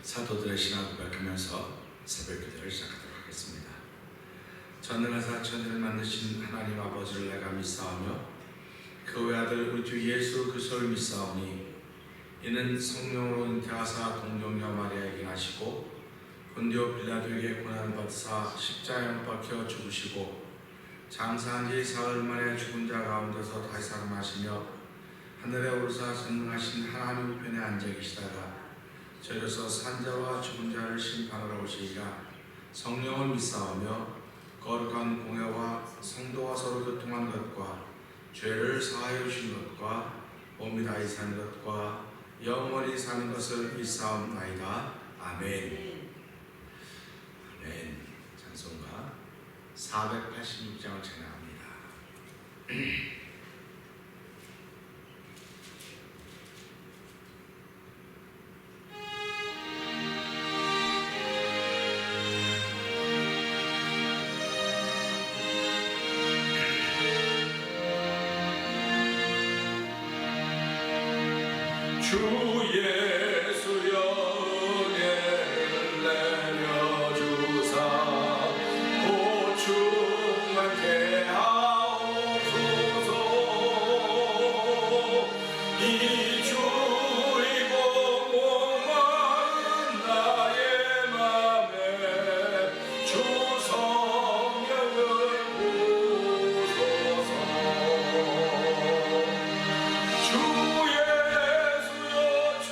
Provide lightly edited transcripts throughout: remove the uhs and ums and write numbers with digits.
사도들의 신앙을 고백하면서 새벽 기도를 시작하도록 하겠습니다. 전능하사 천지를 만드신 하나님 아버지를 내가 믿사오며 그 외아들 우리 주 예수 그리스도를 믿사오니 이는 성령으로 잉태하사 동정녀 마리아에게 나시고 본디오 빌라도에게 고난을 받으사 십자가에 못 박혀 죽으시고 장사한 지 사흘 만에 죽은 자 가운데서 다시 살아나시며 하늘에 오르사 전능하신 하나님 우편에 앉아 계시다가 저리서 산자와 죽은 자를 심판하러 오시리라. 성령을 믿사오며 거룩한 공회와 성도와 서로 교통한 것과 죄를 사하여 주신 것과 몸이 다시 사는 것과 영원히 사는 것을 믿사옵나이다. 아멘. 아멘. 찬송가 486장을 찬양합니다. 주 예수여 은혜를 내려주사 보충하게 하옵소서. 이 주의 목마른 나의 맘에 주 성령을 부소서. 주 예수여 주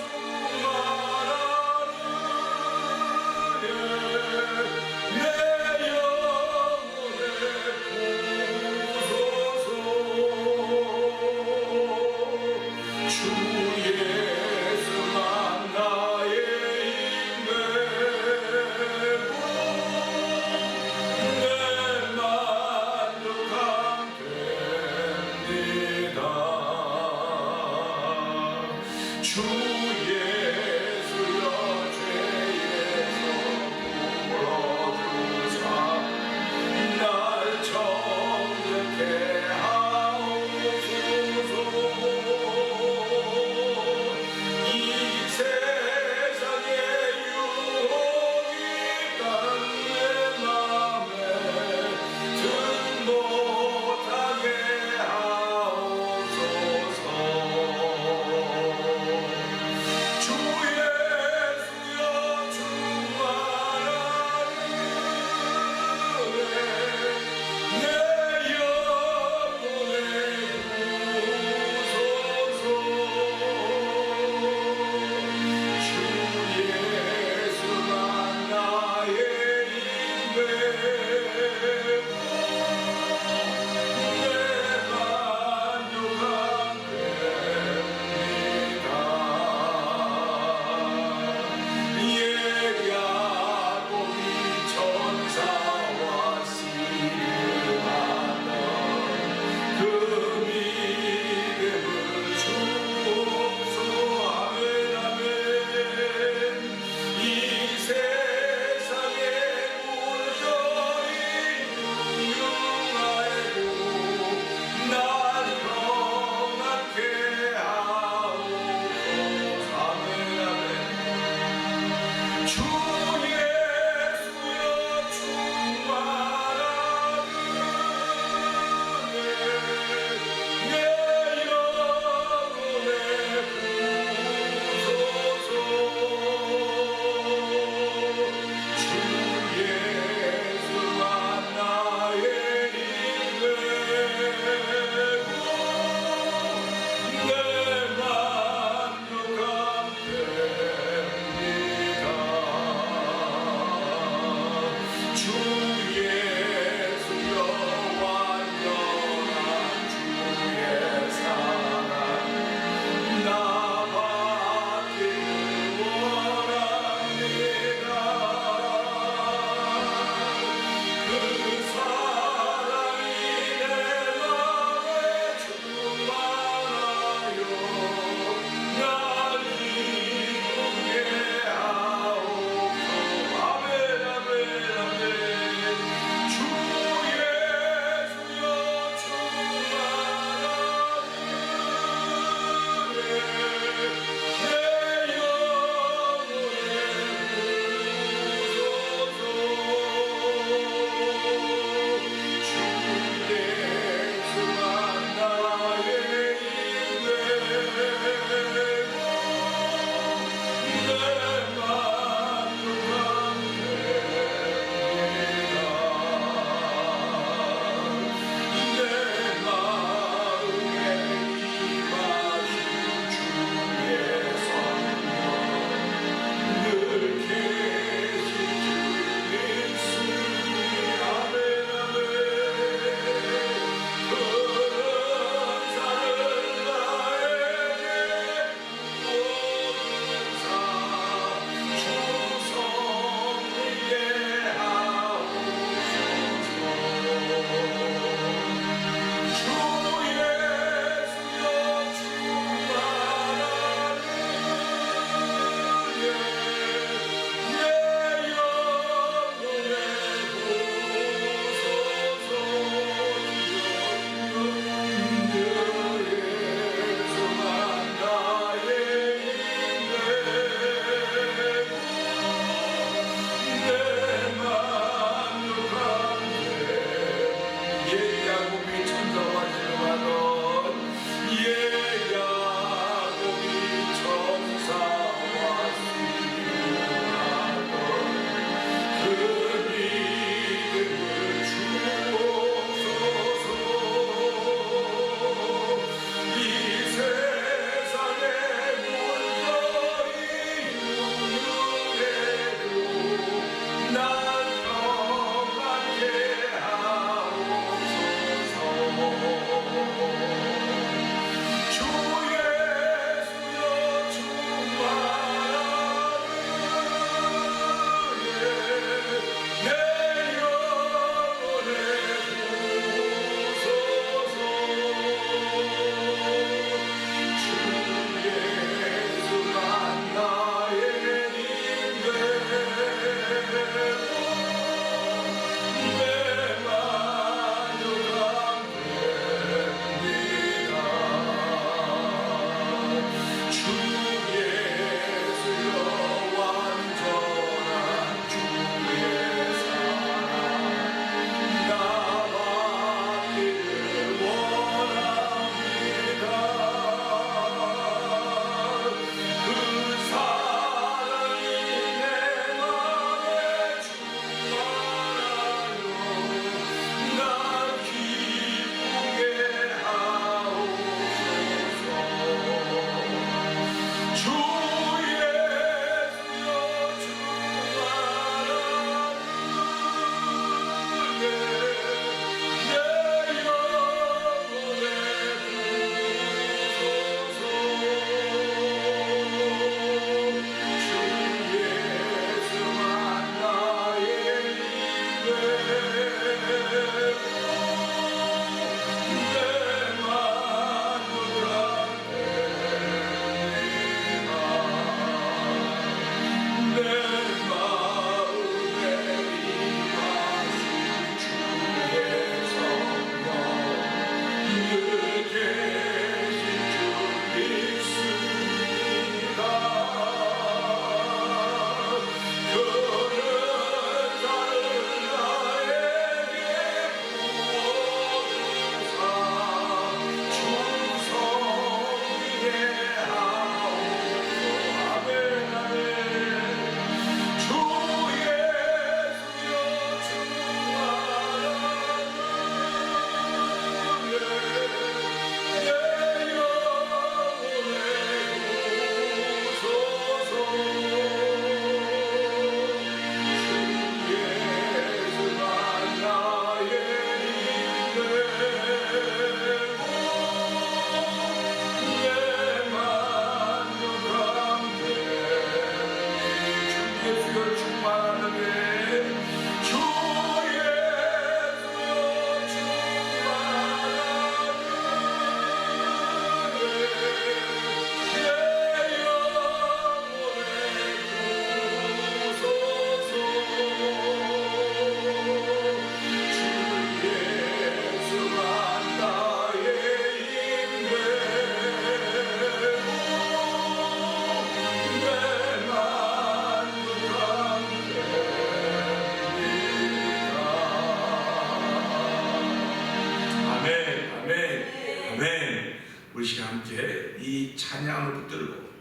양을 붙들고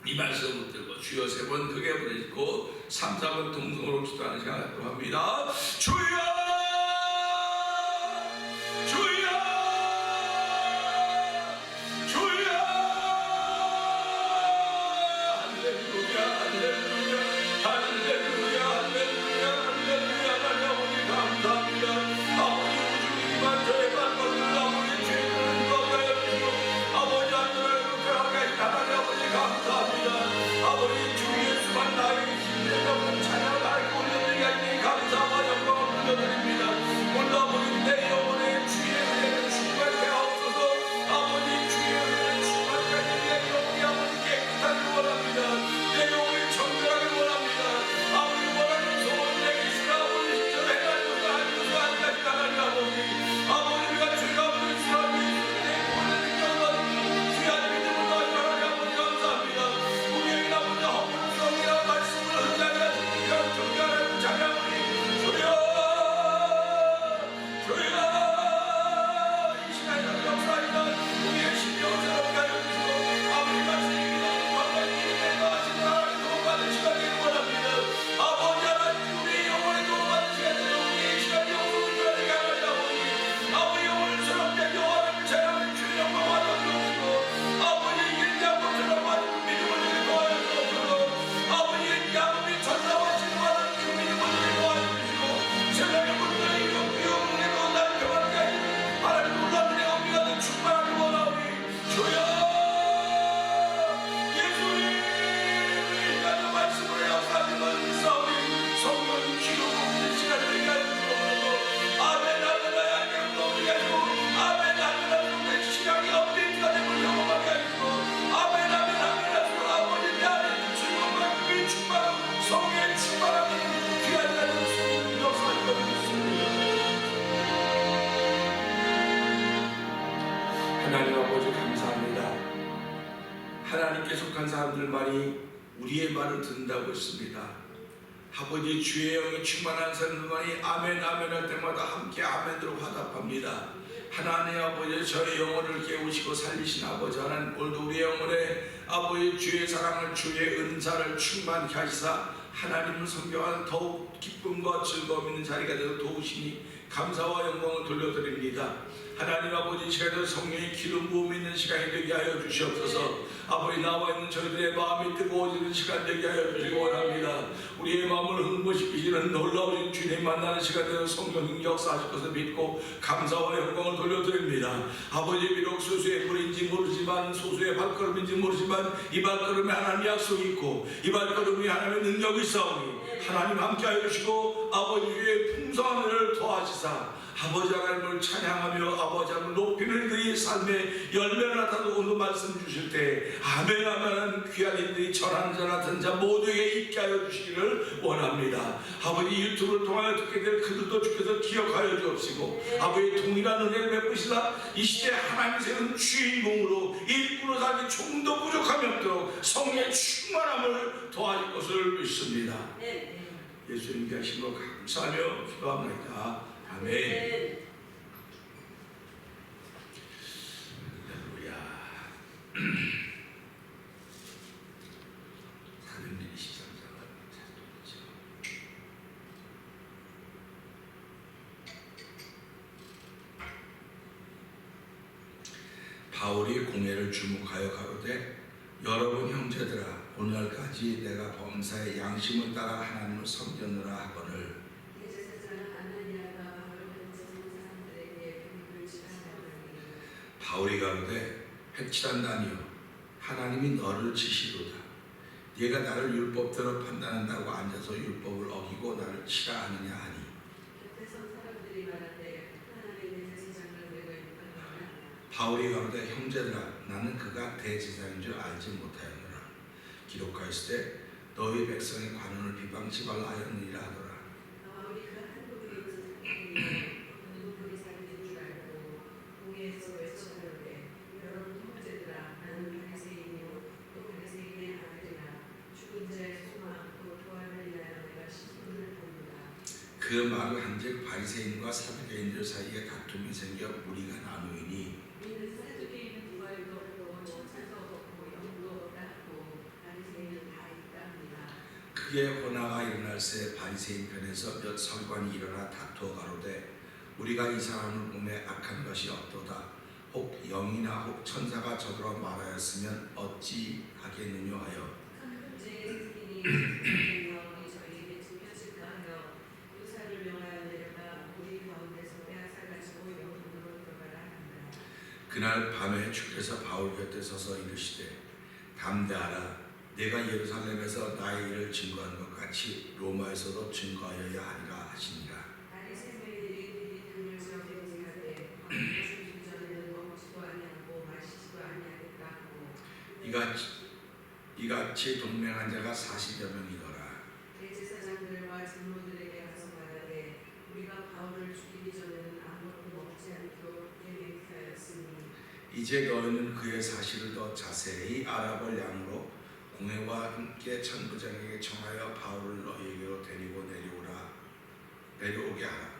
이 말씀을 붙들고 주여 3번 크게 부르짖고 3, 4번 동성으로 기도하는 시간을 갖도록 합니다. 주여 하나님 아버지 감사합니다. 하나님께 속한 사람들만이 우리의 말을 듣는다고 했습니다. 아버지 주의 영이 충만한 사람들만이 아멘 아멘 할 때마다 함께 아멘으로 화답합니다. 하나님 아버지 저의 영혼을 깨우시고 살리신 아버지 하나님 오늘도 우리의 영혼에 아버지 주의 사랑을 주의 은사를 충만케 하시사 하나님을 섬겨하는 더욱 기쁨과 즐거움 있는 자리가 되어 도우시니 감사와 영광을 돌려드립니다. 하나님 아버지 시간에 성령의 기름 부음 있는 시간이 되게 하여 주시옵소서. 아버지 나와 있는 저희들의 마음이 뜨거워지는 시간 되게 하여 주시기 원합니다. 우리의 마음을 흥분시키시는 놀라우신 주님 만나는 시간 되어 성령님 역사하실 것을 믿고 감사와 영광을 돌려드립니다. 아버지 비록 소수의 불인지 모르지만 소수의 발걸음인지 모르지만 이 발걸음에 하나님의 약속이 있고 이 발걸음이 하나님의 능력이 있사오니 하나님 함께 하여 주시고 아버지 위에 풍성한 은혜를 더하시사 아버지 하나님을 찬양하며 아버지 하나님을 높이는 그의 삶의 열매를 나타도 오늘 말씀 주실 때 아멘 아멘 귀한 인들이 전한 자 같은 자 모두에게 있게 하여 주시기를 원합니다. 아버지 유튜브를 통하여 듣게 될 그들도 주께서 기억하여 주옵시고 아버지 동일한 은혜를 베푸시다 이 시대에 하나님 세운 주인공으로 일꾼으로 살기 조금도 부족함이 없도록 성령의 충만함을 더하실 것을 믿습니다. 예수님께 하신 것 감사하며 기도합니다. 아멘. 할렐루야. 사도행전 23장을 찾아보죠. 바울이 공회를 주목하여 가로되 여러분 형제들아 오늘까지 내가 범사의 양심을 따라 하나님을 섬겼노라 하거늘 바울이 가로되 해치란다니요 하나님이 너를 치시도다. 네가 나를 율법대로 판단한다고 앉아서 율법을 어기고 나를 치라 하느냐 하니 바울이 가로되 형제들아 나는 그가 대제사장인 줄 알지 못하였노라. 기록하였을 때 너희 백성의 관원을 비방치 말라 하였느니라 하더라. 그 말을 한즉 바리새인과 사두개인들 사이에 다툼이 생겨 무리가 나누이니 크게 혼화가 일어날 새 바리새인 편에서 몇 서기관이 일어나 다투어 가로되 우리가 이 사람을 보매 악한 것이 없도다. 혹 영이나 혹 천사가 저더러 말하였으면 어찌 하겠느냐 하여 상급제의 스승이 영이 저희에게 들려질까 하여 유사를 명하여 내려가 우리 가운데서 빼앗아 가지고 영으로 들어가라 한다. 그날 밤에 주께서 바울 곁에 서서 이르시되 담대하라. 내가 예루살렘에서 나의 일을 증거한 것 같이 로마에서도 증거하여야 하리라 하시니라. 바리새인들이 등을 지어 대지하되 것을 주기 전에는 먹지도 아니하고 마시지도 아니하겠다 하고 이같이 동맹한 자가 40여 명이더라. 대제사장들과 장로들에게 가서 말하되 우리가 바울을 죽이기 전에는 아무것도 먹지 않도록 계획하였으니 이제 너희는 그의 사실을 더 자세히 알아볼 양으로 공회와 함께 천부장에게 청하여 바울을 너희에게로 내려오게 하라.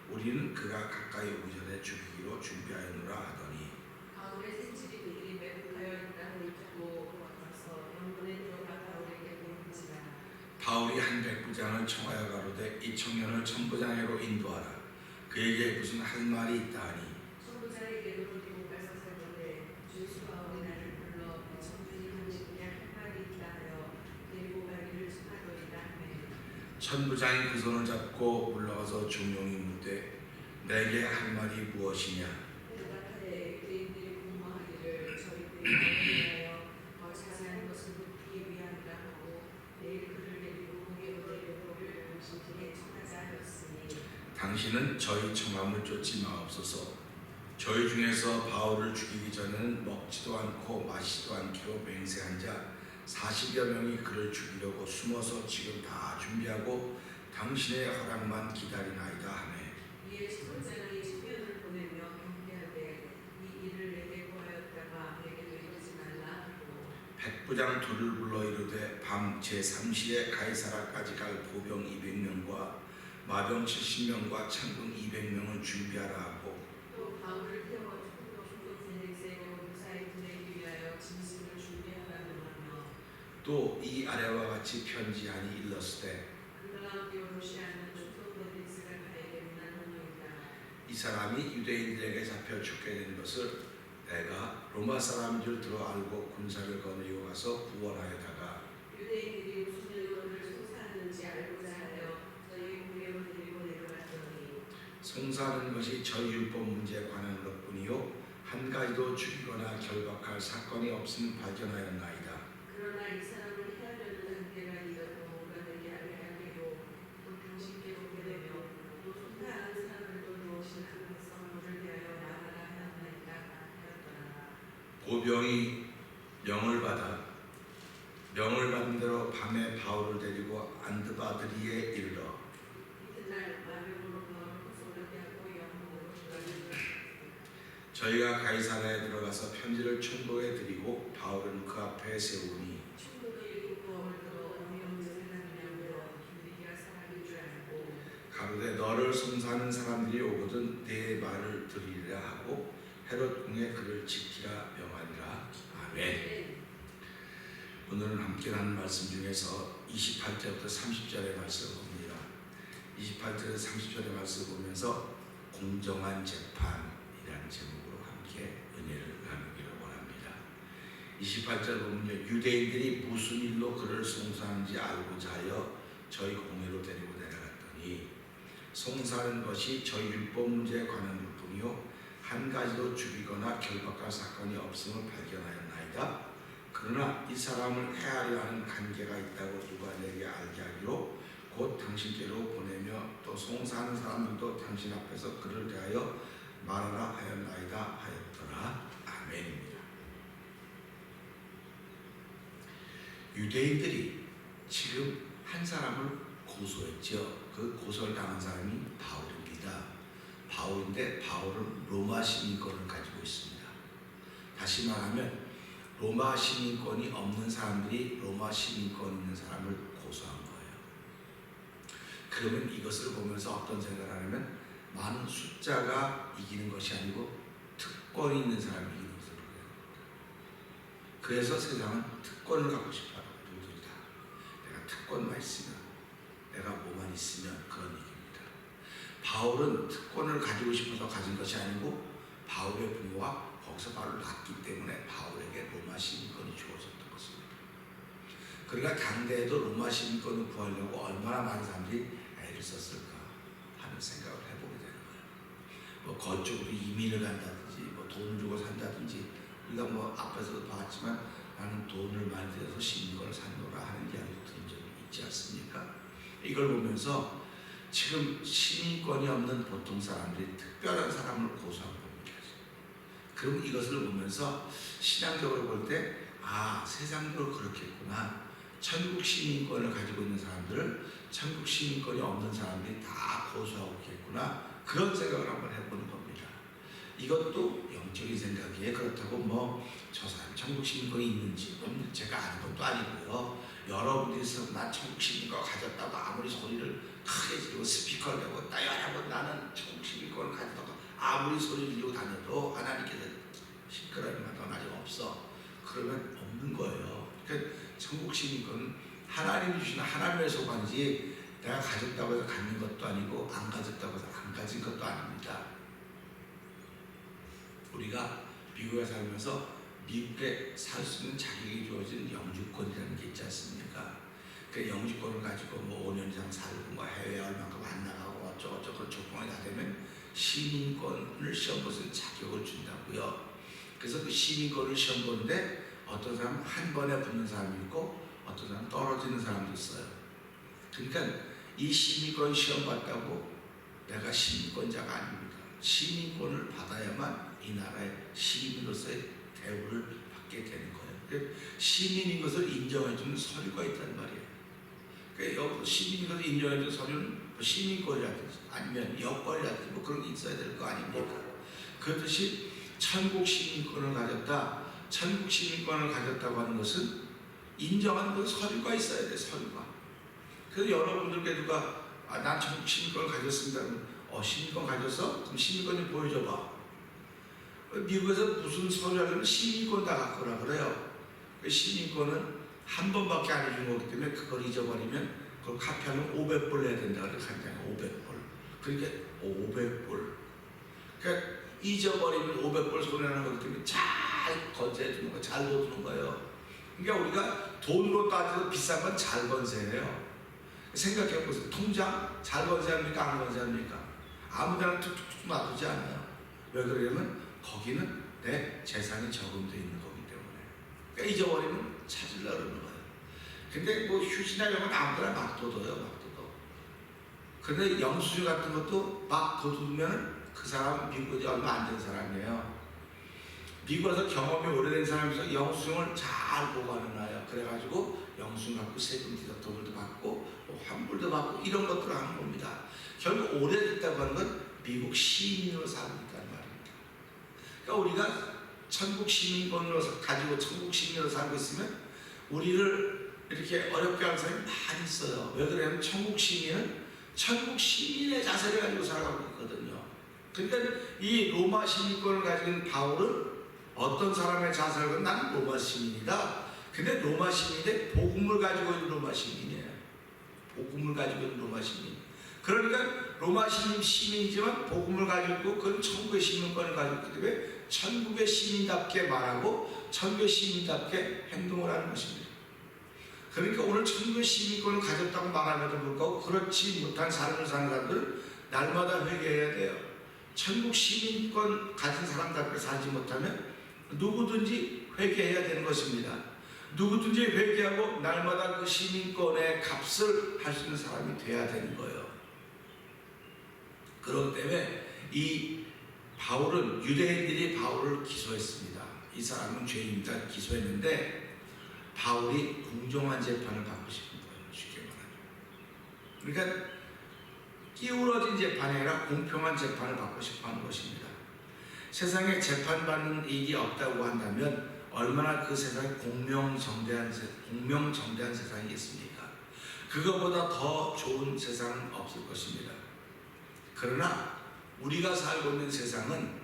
우리는 그가 가까이 오기 전에 죽이기로 준비하였노라 하더니 바울의 생질이 그들이 매복하여 있다는 듣고 와서 영문에 들어가 바울에게 물은지라. 바울이 한 백부장을 청하여 가로되 이 청년을 천부장에로 인도하라. 그에게 무슨 할 말이 있다 하니 천부장에게로 데리고 가서 살건대 주수 바울이 나를 불러 청중이 당신에게 할 말이 있다 하여 데리고 가기를 청하더이다 하매 천부장이 그 손을 잡고 물러가서 중용이 묻되 내게 할 말이 무엇이냐. 대답하되 유대인들이 공모하기를 저희들이 바울에 대하여 더 자세한 것을 묻기 위함이라 하고 내일 그를 데리고 공회로 데려오기를 당신에게 청하자 하였으니 당신은 저희 청함을 쫓지 마옵소서. 저희 중에서 바울을 죽이기 전에는 먹지도 않고 마시지도 않기로 맹세한 자 40여 명이 그를 죽이려고 숨어서 지금 다 준비하고 당신의 허락만 기다리나이다 하매 이에 천부장이 청년을 보내며 경계하되 이 일을 내게 고하였다가 내게도 이르지 말라 하고 백부장 둘을 불러 이르되 밤 제3시에 가이사라까지 갈 보병 200명과 마병 70명과 창군 200명을 준비하라 하고 또 바울을 태워 총독 벨릭스에게 무사히 보내기 위하여 짐승을 준비하라 명하며 또 이 아래와 같이 편지하니 일렀으되 글라우디오루시아는 총독 벨릭스가 가에게 문안하노이다. 이 사람이 유대인들에게 잡혀 죽게 된 것을 내가 로마 사람인 줄 들어 알고 군사를 거느리고 가서 구원하여다가 유대인들이 무슨 일로를 송사하는지 알고자 하여 저희 공회로 데리고 내려갔더니 송사하는 것이 저희 율법 문제에 관한 것뿐이요 한 가지도 죽이거나 결박할 사건이 없음을 발견하였나이다. 그러나 이 사람을 해하려는 단계가 있어도 뭔가 내게 알게하기로 또 당신께로 보내며 또 송사하는 사람들도 무엇이나 성물을 대하여 말하라 하였나이다 하였더라. 보병이 명을 받은 대로 밤에 바울을 데리고 안드바드리에 이르러 이튿날 마병으로 바울을 구속하게 하고 영문으로 들어가니라. 저희가 가이사라에 들어가서 편지를 총독에 드리고 바울은 그 앞에 세우니 충독이 읽고 바울을 들어 어느 언제 살았느냐 물어 네가 사람인 줄 알고 가로되 너를 송사하는 사람들이 오거든 내 말을 들으리라 하고 헤롯 궁에 그를 지키라 명하니라. 아멘. 오늘은 함께 나눈 말씀 중에서 28절부터 30절의 말씀을 봅니다. 28절에서 30절의 말씀을 보면서 공정한 재판이라는 제목으로 함께 은혜를 나누기를 원합니다. 28절 보면요, 유대인들이 무슨 일로 그를 송사하는지 알고자 하여 저희 공회로 데리고 내려갔더니 송사하는 것이 저희 율법 문제에 관한 것뿐이요 한 가지도 죽이거나 결박할 사건이 없음을 발견하였나이다. 그러나 이 사람을 해하려 하는 관계가 있다고 누가 내게 알게 하기로 곧 당신께로 보내며 또 송사하는 사람들도 당신 앞에서 그를 대하여 말하라 하였나이다 하였더라. 아멘입니다. 유대인들이 지금 한 사람을 고소했죠. 그 고소를 당한 사람이 바울입니다. 바울인데 바울은 로마 시민권을 가지고 있습니다. 다시 말하면 로마 시민권이 없는 사람들이 로마 시민권 있는 사람을 고소한 거예요. 그러면 이것을 보면서 어떤 생각을 하냐면 많은 숫자가 이기는 것이 아니고 특권이 있는 사람이 이기는 것을 보여요. 그래서 세상은 특권을 갖고 싶어하는 누구들이 다. 내가 특권만 있으면, 내가 뭐만 있으면 그런 얘기입니다. 바울은 특권을 가지고 싶어서 가진 것이 아니고 바울의 부모가 거기서 바울을 낳기 때문에 바울에게 로마 시민권이 주어졌던 것입니다. 그러니까 당대에도 로마 시민권을 구하려고 얼마나 많은 사람들이 애를 썼을까 하는 생각을 해보게 되는 거예요. 뭐 거쪽으로 이민을 간다든지, 뭐 돈을 주고 산다든지, 우리가 뭐 앞에서도 봤지만 나는 돈을 많이 들여서 시민권을 사노라 하는 이야기도 들은 적이 있지 않습니까? 이걸 보면서 지금 시민권이 없는 보통 사람들이 특별한 사람을 고소한 겁니다. 그럼 이것을 보면서 신앙적으로 볼 때, 아, 세상도 그렇겠구나. 천국 시민권을 가지고 있는 사람들을 천국 시민권이 없는 사람들이 다 고소하고 있겠구나. 그런 생각을 한번 해보는 겁니다. 이것도 영적인 생각이에요. 그렇다고 뭐 저 사람이 천국 시민권이 있는지 제가 아는 것도 아니고요. 여러분들이 난 천국 시민권 가졌다고 아무리 소리를 크게 지르고 스피커를 내고 여러분 나는 천국 시민권을 가졌다고 아무리 소리를 지르고 다녀도 하나님께서 시끄러우면 넌 아직 없어. 그러면 없는 거예요. 그러니까 천국 시민권은 하나님이 주시는 하나님의 소관이지 내가 가졌다고 해서 갖는 것도 아니고 안 가졌다고 해서 안 가진 것도 아닙니다. 우리가 미국에 살면서 미국에 살 수 있는 자격이 주어진 영주권이라는 게 있지 않습니까? 그 영주권을 가지고 뭐 5년 이상 살고 뭐 해외에 얼마큼 안 나가고 어쩌고저쩌고 조건이 다 되면 시민권을 시험 볼 수 있는 자격을 준다고요. 그래서 그 시민권을 시험 보는데 어떤 사람은 한 번에 붙는 사람이 있고 어떤 사람은 떨어지는 사람도 있어요. 그러니까 이 시민권 시험 봤다고 내가 시민권자가 아닙니다. 시민권을 받아야만 이 나라의 시민으로서의 대우를 받게 되는 거예요. 시민인 것을 인정해주는 서류가 있단 말이에요. 그러니까 여기서 시민인 것을 인정해주는 서류는 뭐 시민권이라든지 아니면 여권이라든지 뭐 그런 게 있어야 될 거 아닙니까? 그렇듯이 천국 시민권을 가졌다, 천국 시민권을 가졌다고 하는 것은 인정하는 그 서류가 있어야 돼, 서류가. 그래서 여러분들께 누가 난 천국 시민권을 가졌습니다. 시민권 가졌어? 그럼 시민권 좀 보여줘봐. 미국에서 무슨 서류 하려면 시민권 다 갖고 오라 그래요. 시민권은 한 번밖에 안 해주는 거기 때문에 그걸 잊어버리면 그걸 카피하면 500불 내야 된다. 그래서 한 장에 500불. 그러니까 500불. 그러니까 잊어버리면 500불 손해나는 거기 때문에 잘 건세해주는 거예요. 잘 넣어주는 거예요. 그러니까 우리가 돈으로 따져도 비싼 건 잘 건세해요. 생각해보세요. 통장 잘 건세합니까? 안 건세합니까? 아무데나 툭툭툭 놔두지 않아요. 왜 그러냐면 거기는 내 재산이 저금되어 있는 거기 때문에. 그러니까 잊어버리면 찾으려고 그러는 거예요. 근데 뭐 휴지나 이런 건 아무데나 막 둬둬요. 막 둬둬. 근데 영수증 같은 것도 막 둬두면 그 사람은 미국에 얼마 안 된 사람이에요. 미국에서 경험이 오래된 사람이서 영수증을 잘 보관해놔요. 그래가지고 영수증 갖고 세금 디덕터블도 받고 환불도 받고 이런 것들을 하는 겁니다. 결국 오래됐다고 하는 건 미국 시민으로 살고 있다는 말입니다. 그러니까 우리가 천국 시민권으로 가지고 천국 시민으로 살고 있으면 우리를 이렇게 어렵게 하는 사람이 많이 있어요. 왜 그러냐면 천국 시민은 천국 시민의 자세를 가지고 살아가고 있거든요. 그러니까 이 로마 시민권을 가지고 있는 바울은 어떤 사람의 자세를 가지고 나는 로마 시민이다. 근데 로마 시민인데 복음을 가지고 있는 로마 시민이에요. 복음을 가지고 있는 로마 시민. 그러니까 로마 시민이지만 복음을 가지고 있고 그건 천국의 시민권을 가지고 있기 때문에 천국의 시민답게 말하고 천국의 시민답게 행동을 하는 것입니다. 그러니까 오늘 천국의 시민권을 가졌다고 말함에도 불구하고 그렇지 못한 삶을 사는 사람들은 날마다 회개해야 돼요. 천국 시민권 가진 사람답게 살지 못하면 누구든지 회개해야 되는 것입니다. 누구든지 회개하고 날마다 그 시민권의 값을 할 수 있는 사람이 돼야 되는 거예요. 그렇기 때문에 이 바울은 유대인들이 바울을 기소했습니다. 이 사람은 죄인이다 기소했는데 바울이 공정한 재판을 받고 싶은 거예요. 쉽게 말하면. 그러니까 끼우러진 재판이 아니라 공평한 재판을 받고 싶어 하는 것입니다. 세상에 재판받는 일이 없다고 한다면 얼마나 그 세상이 공명정대한 세상이겠습니까? 그거보다 더 좋은 세상은 없을 것입니다. 그러나 우리가 살고 있는 세상은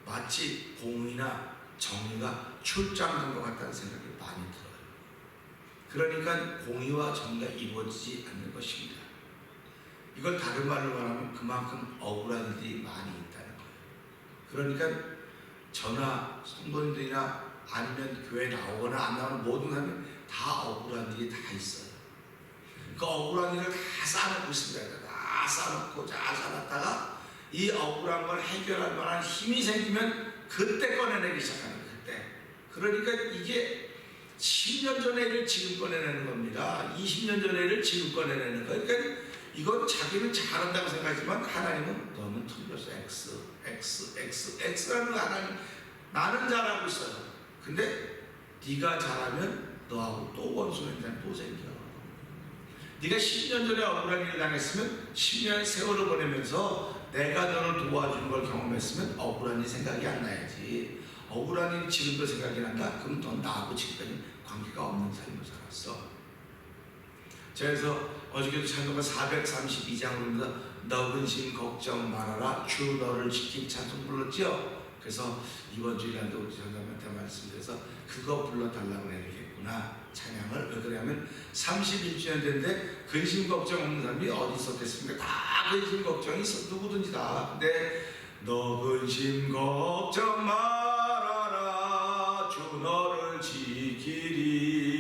마치 공의나 정의가 출장한 것 같다는 생각이 많이 들어요. 그러니까 공의와 정의가 이루어지지 않는 것입니다. 이걸 다른 말로 말하면 그만큼 억울한 일이 많이 있다는 거예요. 그러니까 저나 성도님들이나 아니면 교회 나오거나 안 나오는 모든 사람이 다 억울한 일이 다 있어요. 그 억울한 일을 다 쌓아놓고 있습니다. 다 쌓아놓고 잘 살았다가 이 억울한 걸 해결할 만한 힘이 생기면 그때 꺼내내기 시작하는 거예요. 그때. 그러니까 이게 10년 전의 일을 지금 꺼내내는 겁니다. 20년 전의 일을 지금 꺼내내는 거예요. 그러니까 이건 자기는 잘한다고 생각하지만 하나님은 너는 틀렸어. X라는 거 하나님 나는 잘하고 있어요. 근데 네가 잘하면 너하고 또 원수는 또 생겨. 네가 10년 전에 억울한 일을 당했으면 10년의 세월을 보내면서 내가 너를 도와주는 걸 경험했으면 억울한 일이 생각이 안 나야지. 억울한 일이 지금도 생각이 난다? 그럼 넌 나하고 지금까지 관계가 없는 삶을 살았어. 그래서 어저께도 찬송가 432장입니다. 너 근심 걱정 말아라 주 너를 지킨 찬송 불렀죠. 그래서 이번 주일날도 우리 전사님한테 말씀드려서 그거 불러달라고 해야겠구나. 찬양을. 왜 그러냐면 31주년 됐는데 근심 걱정 없는 사람이 어디 있었겠습니까? 다 근심 걱정이 있어. 누구든지 다. 근데 너 근심 걱정 말아라 주 너를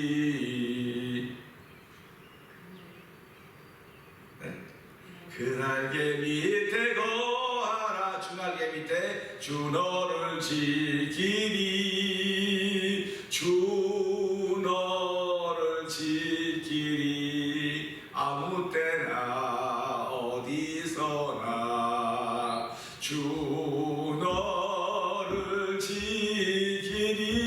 지키리. 네? 그 날개 밑에 거하라 주 날개 밑에 주 너를 지키리 주 너를 지키리 아무 때나 어디서나 주 너를 지키리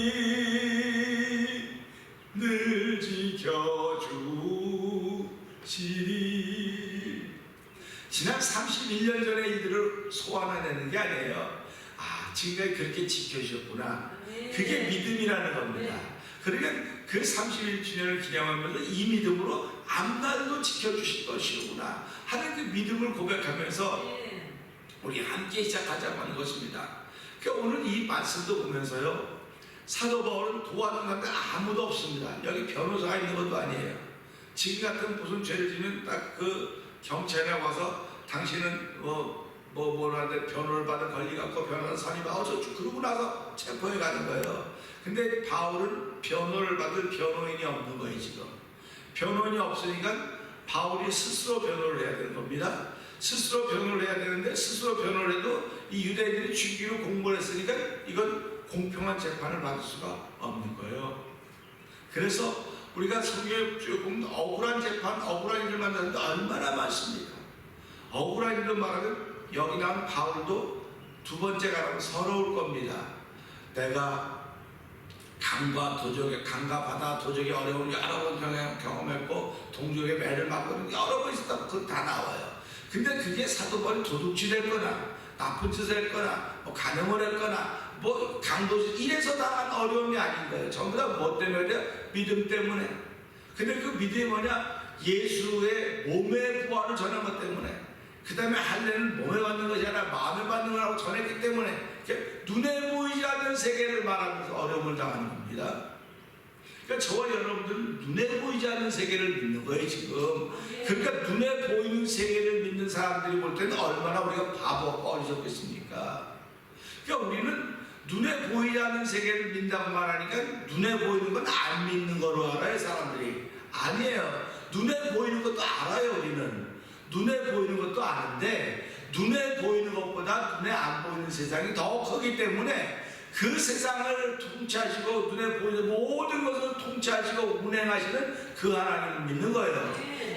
늘 지켜주시리. 지난 31년 전의 일들을 소환해내는 게 아니에요. 아, 지금까지 그렇게 지켜주셨구나. 그게 믿음이라는 겁니다. 그러니까 그 31주년을 기념하면서 이 믿음으로 앞날도 지켜주실 것이구나 하는 그 믿음을 고백하면서 우리 함께 시작하자고 하는 것입니다. 그러니까 오늘 이 말씀도 보면서요, 사도 바울은 도와준 사람들 아무도 없습니다. 여기 변호사가 있는 것도 아니에요. 지금 같은 무슨 죄를 지면 딱 그 경찰에 와서 당신은 뭐라는데 변호를 받은 권리 갖고 변호사 선임하고 그러고 나서 체포해 가는 거예요. 근데 바울은 변호를 받을 변호인이 없는 거예요. 지금 변호인이 없으니까 바울이 스스로 변호를 해야 되는 겁니다. 스스로 변호를 해야 되는데 스스로 변호를 해도 이 유대인들이 주기로 공부를 했으니까 이건 공평한 재판을 받을 수가 없는 거예요. 그래서 우리가 성경에 쭉 보면 억울한 재판, 억울한 일을 만나는데 얼마나 많습니까? 억울한 일로 말하면 여기 나온 바울도 두 번째 가라면 서러울 겁니다. 내가 강과 바다 도적의 어려운 여러 번 경험했고 동족의 매를 맞고 여러 번 있었다고 그거 다 나와요. 근데 그게 사도 바울이 도둑질 했거나 나쁜 짓을 했거나 뭐 간음을 했거나 뭐 강도질 이래서 당한 어려움이 아닌 거예요. 전부 다 뭐 때문에? 믿음 때문에. 근데 그 믿음이 뭐냐? 예수의 몸의 부활을 전한 것 때문에. 그 다음에 할례는 몸에 받는 것이 아니라 마음에 받는 거라고 전했기 때문에 눈에 보이지 않는 세계를 말하면서 어려움을 당하는 겁니다. 그러니까 저와 여러분들은 눈에 보이지 않는 세계를 믿는 거예요 지금. 그러니까 눈에 보이는 세계를 믿는 사람들이 볼 때는 얼마나 우리가 바보고 어리석겠습니까? 그러니까 우리는 눈에 보이지 않는 세계를 믿는다고 말하니까 눈에 보이는 건 안 믿는 거로 알아요 사람들이. 아니에요. 눈에 보이는 것도 알아요 우리는. 눈에 보이는 것도 아는데 눈에 보이는 것보다 눈에 안 보이는 세상이 더 크기 때문에 그 세상을 통치하시고 눈에 보이는 모든 것을 통치하시고 운행하시는 그 하나님을 믿는 거예요.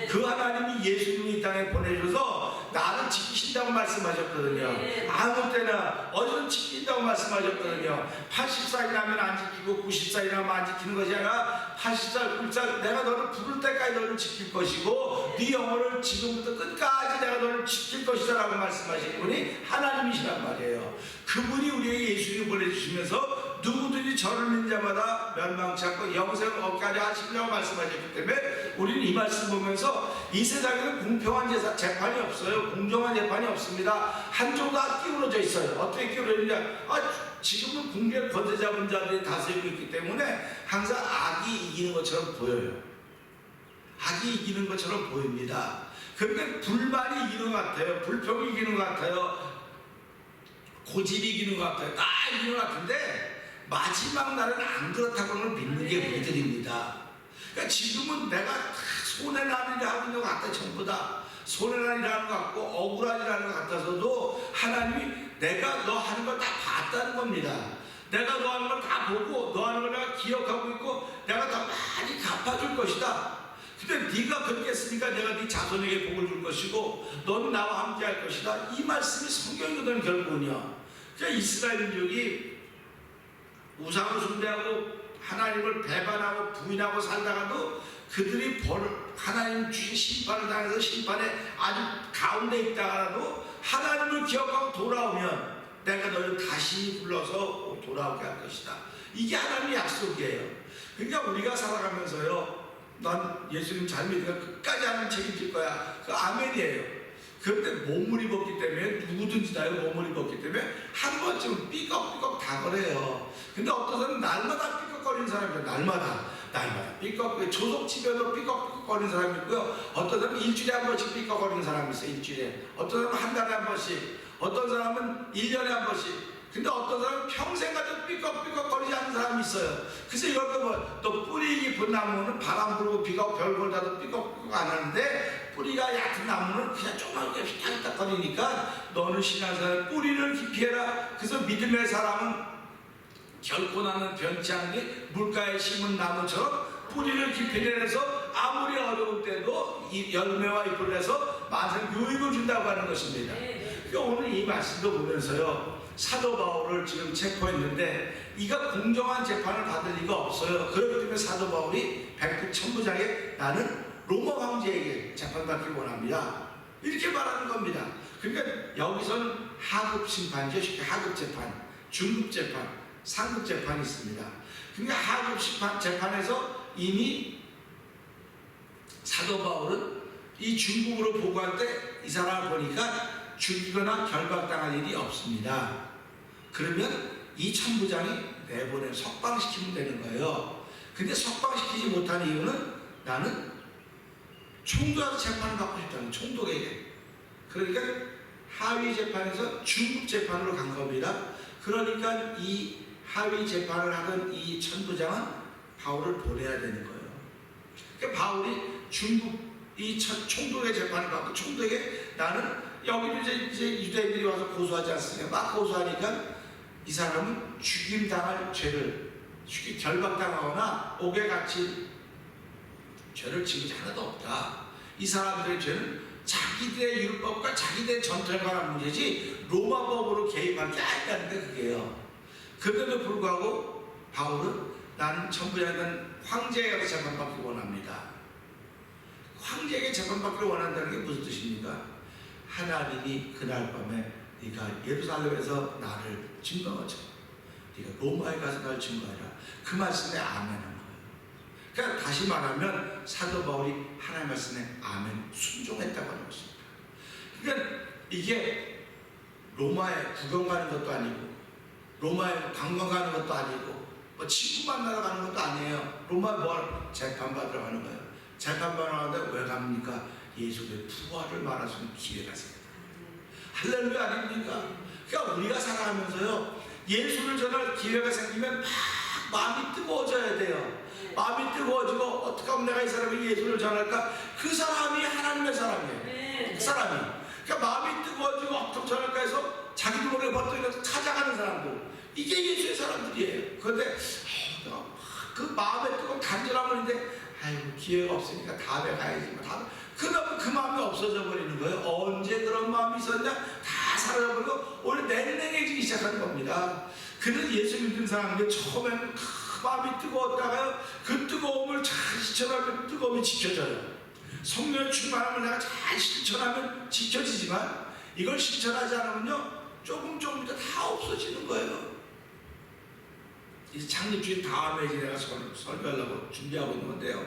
그 하나님이 예수님을 이 땅에 보내셔서 나를 지키신다고 말씀하셨거든요. 아무 때나 어디든 지킨다고 말씀하셨거든요. 80살이 나면 안 지키고 90살이 나면 안 지키는 것이 아니라 80살, 90살 내가 너를 부를 때까지 너를 지킬 것이고 네 영혼을 지금부터 끝까지 내가 너를 지킬 것이다 라고 말씀하신 분이 하나님이시란 말이에요. 그분이 우리에게 예수님을 보내주시면서 누구든지 저를 믿는 자마다 멸망치 않고 영생을 얻게 하시려고 말씀하셨기 때문에 우리는 이 말씀 보면서 이 세상에는 공평한 재판이 없어요. 공정한 재판이 없습니다. 한쪽 다 끼우러져 있어요. 어떻게 끼우러지냐? 지금은 국내 권세 잡은 자들이 다스리고 있기 때문에 항상 악이 이기는 것처럼 보여요. 악이 이기는 것처럼 보입니다. 그런데 불만이 이기는 것 같아요. 불평이 이기는 것 같아요. 고집이 이기는 것 같아요. 다 이기는 것 같은데 마지막 날은 안 그렇다고는 믿는 게 우리들입니다. 그러니까 지금은 내가 손해난 일을 하고 있는 것 같아. 전부 다 손해난 일을 하는 것 같고 억울한 일을 하는 것 같아서도 하나님이 내가 너 하는 걸 다 봤다는 겁니다. 내가 너 하는 걸 다 보고 너 하는 걸 내가 기억하고 있고 내가 더 많이 갚아줄 것이다. 근데 네가 그렇게 했으니까 내가 네 자손에게 복을 줄 것이고 너는 나와 함께 할 것이다. 이 말씀이 성경이거든 결국은요. 그러니까 이스라엘 민족이 우상을 숭배하고 하나님을 배반하고 부인하고 살다가도 그들이 하나님 주신 심판을 당해서 심판에 아주 가운데 있다가도 하나님을 기억하고 돌아오면 내가 너를 다시 불러서 돌아오게 할 것이다. 이게 하나님의 약속이에요. 그러니까 우리가 살아가면서요, 난 예수님 잘 믿으니까 끝까지 하나님 책임질 거야. 그 아멘이에요. 그런데 몸을 입었기 때문에 누구든지 다 몸을 입었기 때문에 한 번쯤 삐걱삐걱 다 그래요. 근데 어떤 사람은 날마다 삐걱거리는 사람이 있어요. 날마다 삐걱, 조속치면서 삐걱삐걱거리는 사람이 있고요. 어떤 사람은 일주일에 한 번씩 삐걱거리는 사람이 있어요. 일주일에. 어떤 사람은 한 달에 한 번씩, 어떤 사람은 1년에 한 번씩. 근데 어떤 사람은 평생 가도 삐걱삐걱거리지 않는 사람이 있어요. 그래서 이걸 보면 또 뿌리 깊은 나무는 바람 불고 비가 별걸 다도 삐걱삐걱 안 하는데 뿌리가 얕은 나무는 그냥 조그맣게 휘딱휘딱거리니까 너는 신앙생활 뿌리를 깊이 해라. 그래서 믿음의 사람은 결코 나는 변치 않게 물가에 심은 나무처럼 뿌리를 깊이 내려서 아무리 어려울 때도 이 열매와 잎을 내서 만성 유익을 준다고 하는 것입니다. 그러니까 오늘 이 말씀도 보면서요, 사도 바울을 지금 체포했는데 이가 공정한 재판을 받을 리가 없어요. 그렇기 때문에 사도 바울이 백부천부장에 나는 로마 황제에게 재판받기를 원합니다. 이렇게 말하는 겁니다. 그러니까 여기서는 하급 심판이죠. 쉽게 하급 재판, 중급 재판, 상급 재판이 있습니다. 그러니까 하급 재판에서 이미 사도 바울은 이 중국으로 보고할 때 이 사람을 보니까 죽이거나 결박당할 일이 없습니다. 그러면 이 천부장이 내보내 석방시키면 되는 거예요. 근데 석방시키지 못한 이유는 나는 총독한테 재판을 받고 싶다는 총독에게. 그러니까 하위 재판에서 중급 재판으로 간 겁니다. 그러니까 이 하위 재판을 하던 이 천부장은 바울을 보내야 되는 거예요. 그러니까 바울이 중급 이 총독의 재판을 받고 총독에게 나는 여기도 이제 유대인들이 와서 고소하지 않습니까? 막 고소하니까 이 사람은 죽임 당할 죄를 결박당하거나 옥에 갇힌 죄를 지은 게 하나도 없다. 이 사람들의 죄는 자기들의 율법과 자기들의 전통에 관한 문제지 로마법으로 개입할 게 아니라는데 그게요. 그런데도 불구하고 바울은 나는 천부장이든 황제에 가서 재판받기 원합니다. 황제에게 재판받기를 원한다는 게 무슨 뜻입니까? 하나님이 그날 밤에 네가 예루살렘에서 나를 증거하자. 네가 로마에 가서 나를 증거하라. 그 말씀에 아멘한 거예요. 그러니까 다시 말하면 사도 바울이 하나님 말씀에 아멘 순종했다고 하는 것입니다. 그러니까 이게 로마에 구경 가는 것도 아니고 로마에 관광 가는 것도 아니고 뭐 친구 만나러 가는 것도 아니에요. 로마에 뭘 재판받으러 가는 거예요. 재판받으러 가는데 왜 갑니까? 예수의 부활을 말할 수 있는 기회가 생겼다. 할렐루야 아닙니까? 그러니까 우리가 살아가면서요, 예수를 전할 기회가 생기면 막 마음이 뜨거워져야 돼요. 마음이 뜨거워지고 어떻게 하면 내가 이 사람에게 예수를 전할까? 그 사람이 하나님의 사람이에요. 그 사람이. 그러니까 마음이 뜨거워지고 어떻게 전할까 해서 자기도 모르게 버튼 찾아가는 사람들. 이게 예수의 사람들이에요. 그런데 그 마음에 뜨거운 간절함을 있는데 아이고 기회가 없으니까 다음에 가야지. 그러면 그 마음이 없어져 버리는 거예요. 언제 그런 마음이 있었냐? 다 사라져버리고 오늘 냉랭해지기 시작하는 겁니다. 그는 예수 믿는 사람인데 처음에는 마음이 뜨거웠다가요, 그 뜨거움을 잘 실천하면 뜨거움이 지켜져요. 성령의 충만함을 내가 잘 실천하면 지켜지지만 이걸 실천하지 않으면요 조금 다 없어지는 거예요. 이제 창립주일 다음에 이제 내가 설교하려고 준비하고 있는 건데요,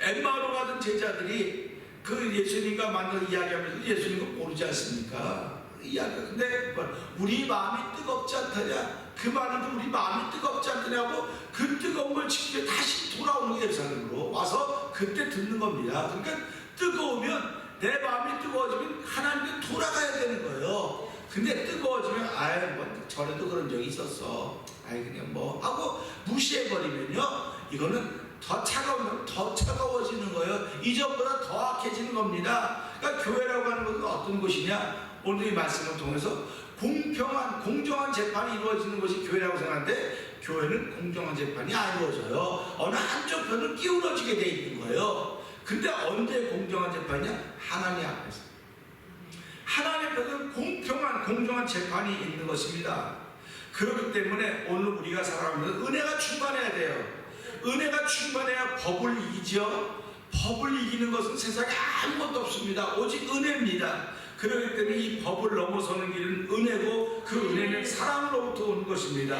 엠마오로 가던 제자들이 그 예수님과 만나서 이야기하면서 예수님을 모르지 않습니까? 이야기가. 근데 우리 마음이 뜨겁지 않더냐? 그 말은 우리 마음이 뜨겁지 않더냐고 그 뜨거운 걸 지키며 다시 돌아오는 예루살렘으로 와서 그때 듣는 겁니다. 그러니까 뜨거우면 내 마음이 뜨거워지면 하나님께 돌아가야 되는 거예요. 근데 뜨거워지면 아유 뭐 전에도 그런 적이 있었어. 아이 그냥 뭐 하고 무시해버리면요, 이거는 더 차가우면 더 차가워지는 거예요. 이전보다 더 악해지는 겁니다. 그러니까 교회라고 하는 것은 어떤 곳이냐? 오늘 이 말씀을 통해서 공평한 공정한 재판이 이루어지는 것이 교회라고 생각하는데, 교회는 공정한 재판이 안 이루어져요. 어느 한쪽 편은 기울어지게 돼 있는 거예요. 근데 언제 공정한 재판이냐? 하나님 앞에서. 하나님 앞에서는 공평한 공정한 재판이 있는 것입니다. 그렇기 때문에 오늘 우리가 살아가면서 은혜가 충만해야 돼요. 은혜가 충만해야 법을 이기죠. 법을 이기는 것은 세상에 아무것도 없습니다. 오직 은혜입니다. 그렇기 때문에 이 법을 넘어서는 길은 은혜고, 그 은혜는 사랑으로부터 오는 것입니다.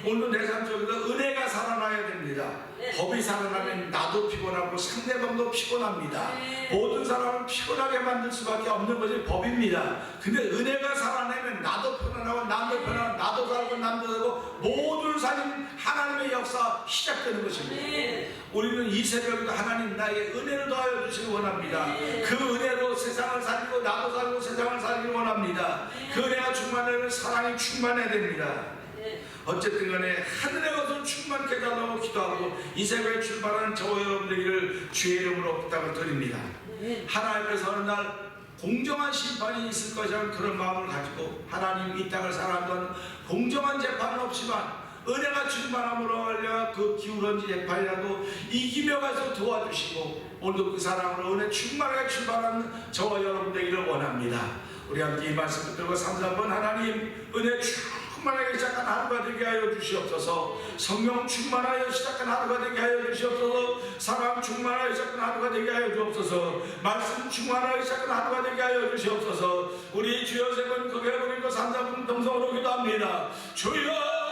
오늘 내 삶 속에서 은혜가 살아나야 됩니다. 법이 살아나면 나도 피곤하고 상대방도 피곤합니다. 모든 사람을 피곤하게 만들 수밖에 없는 것이 법입니다. 근데 은혜가 살아나면 나도 편안하고 남도 편안하고 나도 살고 남도 살고 모두를 살린 하나님의 역사 시작되는 것입니다. 우리는 이 새벽에도 하나님 나에게 은혜를 더하여 주시기 원합니다. 그 은혜로 세상을 살리고 나도 살고 세상을 살기를 원합니다. 그 은혜가 충만하면 사랑이 충만해야 됩니다. 어쨌든 간에 하늘의 것을 충만케 달라고 기도하고 이 새벽에 출발하는 저와 여러분들을 주의 이름으로 부탁을 드립니다. 하나님께서 어느 날 공정한 심판이 있을 것이라는 그런 마음을 가지고 하나님 이 땅을 살아가는 공정한 재판은 없지만 은혜가 충만함으로 말려 그 기울어진 재판이라도 이기며 가서 도와주시고 오늘도 그 사랑으로 은혜 충만하게 출발하는 저와 여러분 되기를 원합니다. 우리 함께 이 말씀 붙들고 3-4번 하나님 은혜 충만하게 시작한 하루가 되게 하여 주시옵소서. 성령 충만하여 시작한 하루가 되게 하여 주시옵소서. 사랑 충만하여 시작한 하루가 되게 하여 주옵소서. 말씀 충만하여 시작한 하루가 되게 하여 주시옵소서. 우리 주여 세 번 고개를 돌리고 3-4분 동성으로 기도합니다. 주여